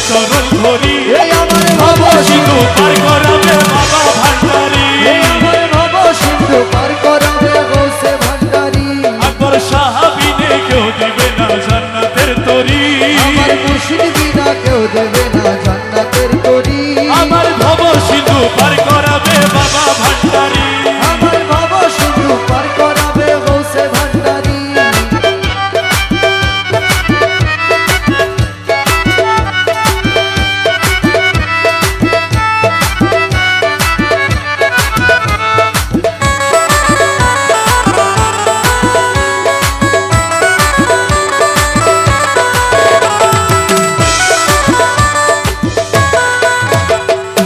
চরণ ধরি এই আমার ভব সিন্ধু পার করাবে বাবা ভান্ডারি এই আমার ভব সিন্ধু পার করাবে গৌসে ভান্ডারি আকবর সাহাবিনে কেউ দেবে না জান্নাতের তরি আমার মুর্শিদ বিনা কেউ দেবে না জান্নাতের তরি আমার ভব সিন্ধু পার করাবে বাবা ভান্ডারি আমার ভব সিন্ধু পার করাবে গৌসে ভান্ডারি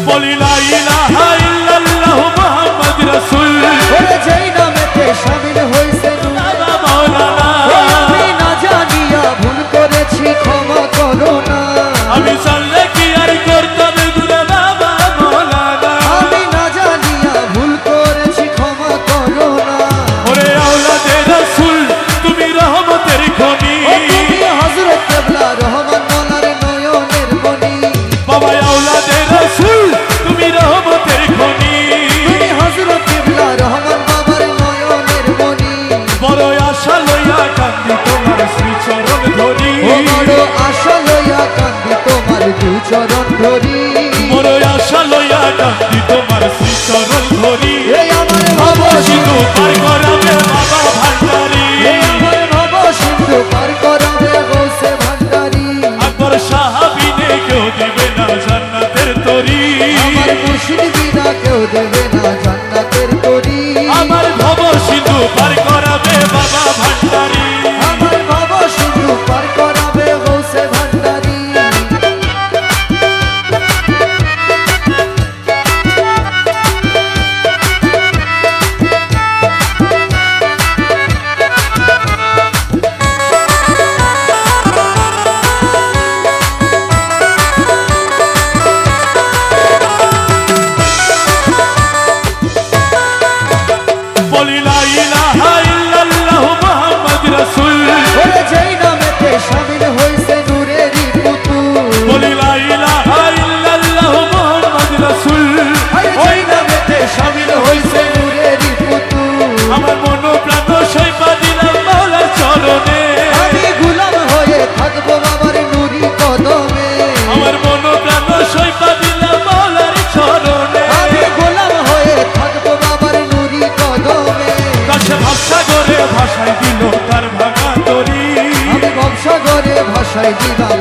বলি লা ইলাহা ইল্লাল্লাহ মুহাম্মদ রাসূল ওরে যেই নামেতে শামিল হইছে বাবা মাওলানা আমি না জানিয়া ভুল করেছি ক্ষমা করো না আমি জানলে কি আর করতাম গুনাহ বাবা মাওলানা আমি না জানিয়া ভুল করেছি ক্ষমা করো না ওরে আওলাদে রাসূল তুমি রহমতের খনি ও তুমি হযরত কেবলা রহমান মোলার নয়নের মনি বাবা আওলাদে রাসূল তুমি রহমতের খনি তুমি হযরত কেবলা রহমান বাবার নয়নের মনি বড় আশা লইয়া কান্দি তোমার শ্রী চরণ ধরি ও বড় আশা লইয়া কান্দি তোমার দু চরণ ধরি বড় আশা লইয়া কান্দি তোমার শ্রী চরণ ধরি এই আমার ভব সিন্ধু পার করাবে বাবা ভান্ডারি এই আমার ভব সিন্ধু পার করাবে গৌসে ভান্ডারি আকবর সাহাবিনে কেউ দেবে না জান্নাতের তরি আমার মুর্শিদ বিনা কেউ দেবে না জান্নাতের তরি আমার ভব সিন্ধু পার করাবে বাবা ভান্ডারি আমার ভব সিন্ধু পার করাবে গৌসে ভান্ডারি বলি লা ইলাহা ইল্লাল্লাহ মুহাম্মদ রাসূল ওরে যেই নামেতে শামিল হইছে নূরেরই পুতুল বলি লা ইলাহা ইল্লাল্লাহ মুহাম্মদ রাসূল আরে যেই নামেতে শামিল হইছে নূরেরই পুতুল আমার মন প্রাণ সইপা দিলাম মাওলার চরণে আমি গোলাম হয়ে থাকবো বাবার নুরি কদমে আমার মন প্রাণ সইপা দিলাম মাওলার চরণে আমি গোলাম হয়ে থাকবো বাবার নুরি কদমে কাছে ভাবসাগরে ভাষায় দিল তার ভাঙা তরি আমি ভবসাগরে ভাষায় দিলাম